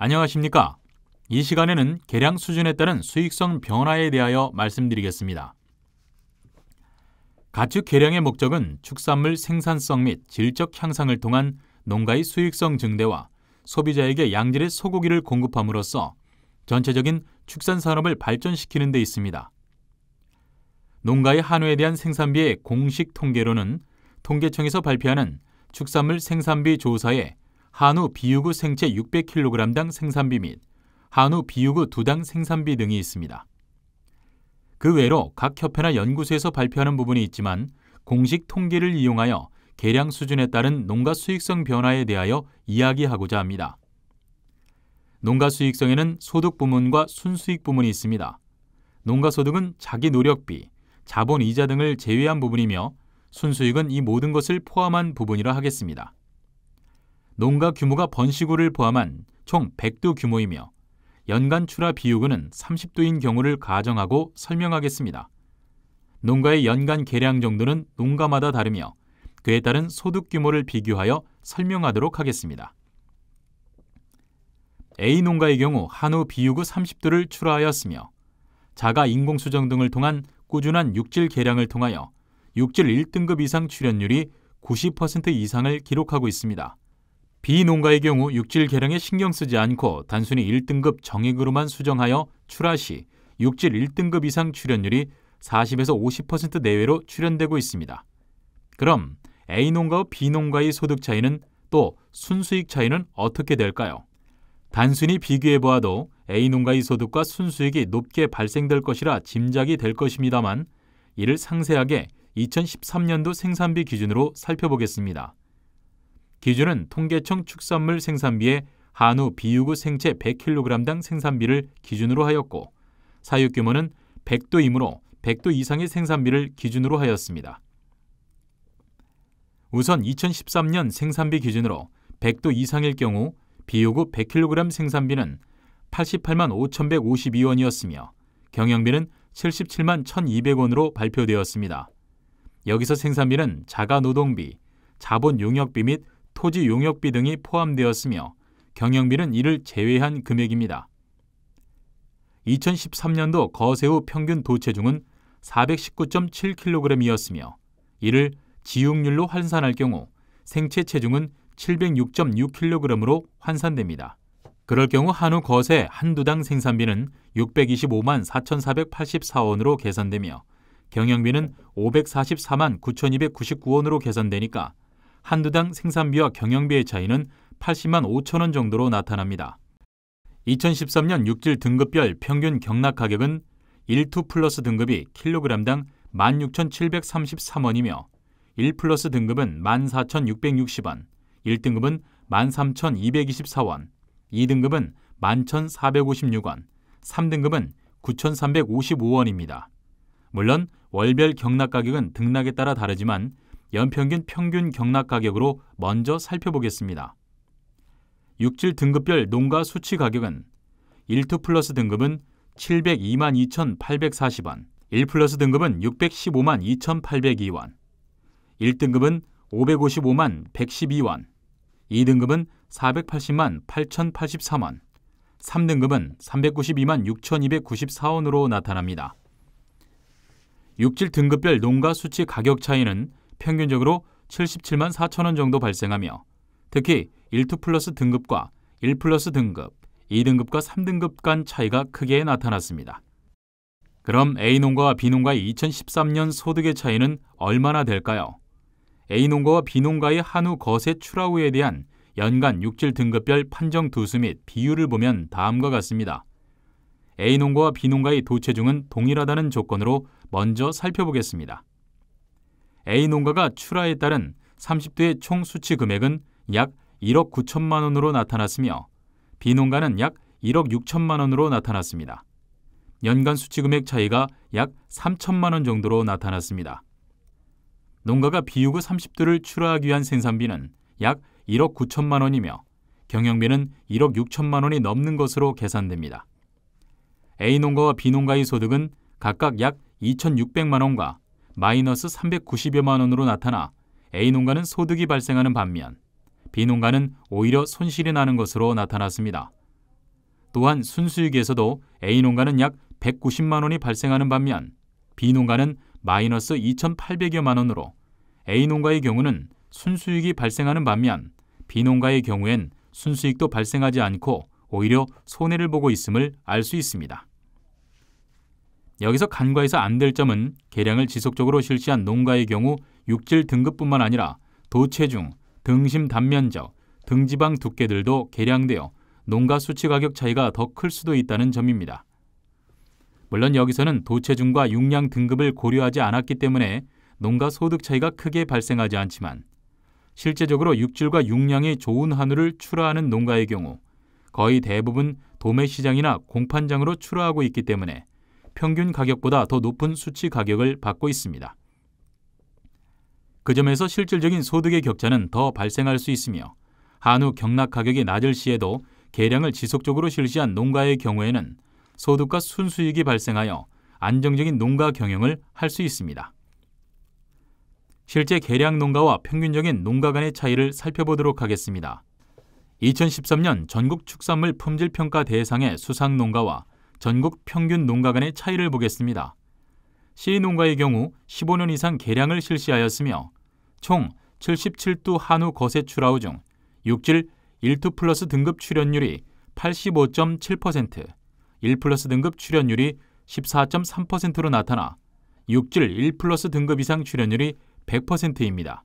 안녕하십니까? 이 시간에는 계량 수준에 따른 수익성 변화에 대하여 말씀드리겠습니다. 가축 계량의 목적은 축산물 생산성 및 질적 향상을 통한 농가의 수익성 증대와 소비자에게 양질의 소고기를 공급함으로써 전체적인 축산산업을 발전시키는 데 있습니다. 농가의 한우에 대한 생산비의 공식 통계로는 통계청에서 발표하는 축산물 생산비 조사에 한우 비유구 생채 600kg당 생산비 및 한우 비유구 두당 생산비 등이 있습니다. 그 외로 각 협회나 연구소에서 발표하는 부분이 있지만 공식 통계를 이용하여 계량 수준에 따른 농가 수익성 변화에 대하여 이야기하고자 합니다. 농가 수익성에는 소득 부문과 순수익 부문이 있습니다. 농가 소득은 자기 노력비, 자본 이자 등을 제외한 부분이며 순수익은 이 모든 것을 포함한 부분이라 하겠습니다. 농가 규모가 번식우를 포함한 총 100두 규모이며 연간 출하 비유구는 30두인 경우를 가정하고 설명하겠습니다. 농가의 연간 계량 정도는 농가마다 다르며 그에 따른 소득 규모를 비교하여 설명하도록 하겠습니다. A농가의 경우 한우 비유구 30두를 출하하였으며 자가 인공수정 등을 통한 꾸준한 육질 계량을 통하여 육질 1등급 이상 출현율이 90% 이상을 기록하고 있습니다. B농가의 경우 육질 계량에 신경 쓰지 않고 단순히 1등급 정액으로만 수정하여 출하 시 육질 1등급 이상 출현율이 40에서 50% 내외로 출현되고 있습니다. 그럼 A농가와 B농가의 소득 차이는 또 순수익 차이는 어떻게 될까요? 단순히 비교해 보아도 A농가의 소득과 순수익이 높게 발생될 것이라 짐작이 될 것입니다만 이를 상세하게 2013년도 생산비 기준으로 살펴보겠습니다. 기준은 통계청 축산물 생산비의 한우 비유구 생채 100kg당 생산비를 기준으로 하였고 사육 규모는 100두이므로 100두 이상의 생산비를 기준으로 하였습니다. 우선 2013년 생산비 기준으로 100두 이상일 경우 비유구 100kg 생산비는 88만 5,152원이었으며 경영비는 77만 1,200원으로 발표되었습니다. 여기서 생산비는 자가노동비, 자본용역비 및 토지용역비 등이 포함되었으며 경영비는 이를 제외한 금액입니다. 2013년도 거세우 평균 도체중은 419.7kg이었으며 이를 지육률로 환산할 경우 생채 체중은 706.6kg으로 환산됩니다. 그럴 경우 한우 거세 한두당 생산비는 625만 4,484원으로 계산되며 경영비는 544만 9,299원으로 계산되니까 한두당 생산비와 경영비의 차이는 80만 5천원 정도로 나타납니다. 2013년 육질 등급별 평균 경락 가격은 1투 플러스 등급이 킬로그램당 16,733원이며 1 플러스 등급은 14,660원, 1등급은 13,224원, 2등급은 11,456원, 3등급은 9,355원입니다. 물론 월별 경락 가격은 등락에 따라 다르지만 연평균 평균 경락 가격으로 먼저 살펴보겠습니다. 육질 등급별 농가 수치 가격은 1투 플러스 등급은 702만 2,840원, 1 플러스 등급은 615만 2,802원, 1등급은 555만 112원, 2등급은 480만 8,083원, 3등급은 392만 6,294원으로 나타납니다. 육질 등급별 농가 수치 가격 차이는 평균적으로 77만 4천원 정도 발생하며 특히 1투 플러스 등급과 1 플러스 등급, 2등급과 3등급 간 차이가 크게 나타났습니다. 그럼 A농가와 B농가의 2013년 소득의 차이는 얼마나 될까요? A농가와 B농가의 한우 거세 출하 후에 대한 연간 육질 등급별 판정 두수 및 비율을 보면 다음과 같습니다. A농가와 B농가의 도체중은 동일하다는 조건으로 먼저 살펴보겠습니다. A농가가 출하에 따른 30두의 총 수치 금액은 약 1억 9천만 원으로 나타났으며 B농가는 약 1억 6천만 원으로 나타났습니다. 연간 수치 금액 차이가 약 3천만 원 정도로 나타났습니다. 농가가 비유구 30두를 출하하기 위한 생산비는 약 1억 9천만 원이며 경영비는 1억 6천만 원이 넘는 것으로 계산됩니다. A농가와 B농가의 소득은 각각 약 2,600만 원과 마이너스 390여만 원으로 나타나 A농가는 소득이 발생하는 반면 B농가는 오히려 손실이 나는 것으로 나타났습니다. 또한 순수익에서도 A농가는 약 190만 원이 발생하는 반면 B농가는 마이너스 2,800여만 원으로 A농가의 경우는 순수익이 발생하는 반면 B농가의 경우엔 순수익도 발생하지 않고 오히려 손해를 보고 있음을 알 수 있습니다. 여기서 간과해서 안 될 점은 계량을 지속적으로 실시한 농가의 경우 육질 등급뿐만 아니라 도체중, 등심 단면적, 등지방 두께들도 계량되어 농가 수치 가격 차이가 더 클 수도 있다는 점입니다. 물론 여기서는 도체중과 육량 등급을 고려하지 않았기 때문에 농가 소득 차이가 크게 발생하지 않지만 실제적으로 육질과 육량이 좋은 한우를 출하하는 농가의 경우 거의 대부분 도매시장이나 공판장으로 출하하고 있기 때문에 평균 가격보다 더 높은 수치 가격을 받고 있습니다. 그 점에서 실질적인 소득의 격차는 더 발생할 수 있으며 한우 경락 가격이 낮을 시에도 계량을 지속적으로 실시한 농가의 경우에는 소득과 순수익이 발생하여 안정적인 농가 경영을 할 수 있습니다. 실제 계량 농가와 평균적인 농가 간의 차이를 살펴보도록 하겠습니다. 2013년 전국 축산물 품질평가 대상의 수상 농가와 전국 평균 농가 간의 차이를 보겠습니다. C농가의 경우 15년 이상 계량을 실시하였으며 총 77두 한우 거세 출하후 중 육질 1투 플러스 등급 출현율이 85.7%, 1 플러스 등급 출현율이 14.3%로 나타나 육질 1 플러스 등급 이상 출현율이 100%입니다.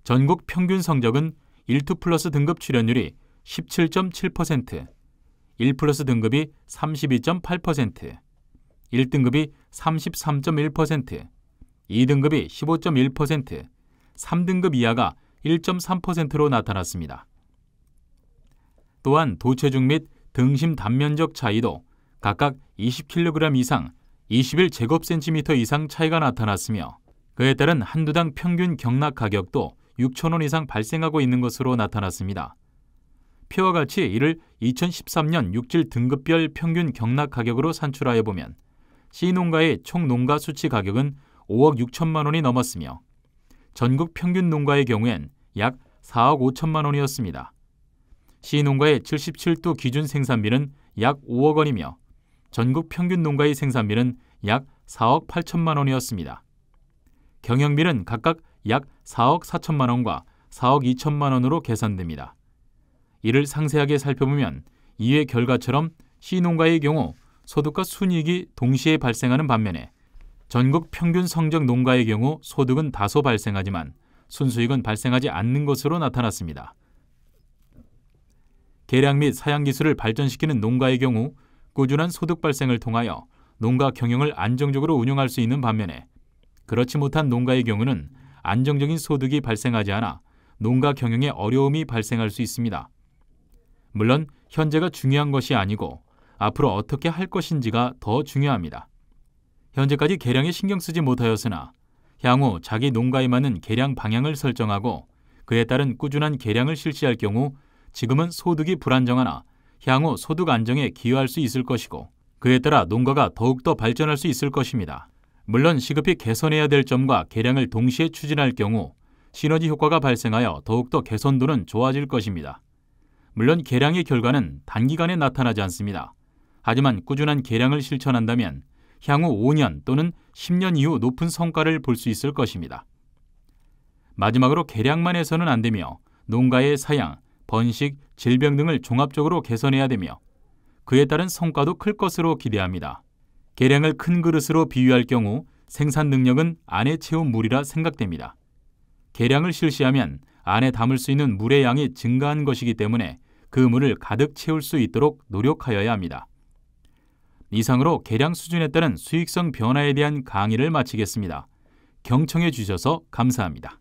전국 평균 성적은 1투 플러스 등급 출현율이 17.7%, 1 플러스 등급이 32.8%, 1등급이 33.1%, 2등급이 15.1%, 3등급 이하가 1.3%로 나타났습니다. 또한 도체중 및 등심 단면적 차이도 각각 20kg 이상, 21제곱cm 이상 차이가 나타났으며 그에 따른 한두당 평균 경락 가격도 6,000원 이상 발생하고 있는 것으로 나타났습니다. 표와 같이 이를 2013년 육질 등급별 평균 경락 가격으로 산출하여 보면 C농가의 총 농가 수치 가격은 5억 6천만 원이 넘었으며 전국 평균 농가의 경우엔 약 4억 5천만 원이었습니다. C농가의 77도 기준 생산비는 약 5억 원이며 전국 평균 농가의 생산비는 약 4억 8천만 원이었습니다. 경영비는 각각 약 4억 4천만 원과 4억 2천만 원으로 계산됩니다. 이를 상세하게 살펴보면 이외 결과처럼 C농가의 경우 소득과 순이익이 동시에 발생하는 반면에 전국 평균 성적 농가의 경우 소득은 다소 발생하지만 순수익은 발생하지 않는 것으로 나타났습니다. 계량 및 사양 기술을 발전시키는 농가의 경우 꾸준한 소득 발생을 통하여 농가 경영을 안정적으로 운영할 수 있는 반면에 그렇지 못한 농가의 경우는 안정적인 소득이 발생하지 않아 농가 경영에 어려움이 발생할 수 있습니다. 물론 현재가 중요한 것이 아니고 앞으로 어떻게 할 것인지가 더 중요합니다. 현재까지 계량에 신경 쓰지 못하였으나 향후 자기 농가에 맞는 계량 방향을 설정하고 그에 따른 꾸준한 계량을 실시할 경우 지금은 소득이 불안정하나 향후 소득 안정에 기여할 수 있을 것이고 그에 따라 농가가 더욱더 발전할 수 있을 것입니다. 물론 시급히 개선해야 될 점과 계량을 동시에 추진할 경우 시너지 효과가 발생하여 더욱더 개선도는 좋아질 것입니다. 물론 계량의 결과는 단기간에 나타나지 않습니다. 하지만 꾸준한 계량을 실천한다면 향후 5년 또는 10년 이후 높은 성과를 볼 수 있을 것입니다. 마지막으로 계량만 해서는 안 되며 농가의 사양, 번식, 질병 등을 종합적으로 개선해야 되며 그에 따른 성과도 클 것으로 기대합니다. 계량을 큰 그릇으로 비유할 경우 생산 능력은 안에 채운 물이라 생각됩니다. 계량을 실시하면 안에 담을 수 있는 물의 양이 증가한 것이기 때문에 그 물을 가득 채울 수 있도록 노력하여야 합니다. 이상으로 계량 수준에 따른 수익성 변화에 대한 강의를 마치겠습니다. 경청해 주셔서 감사합니다.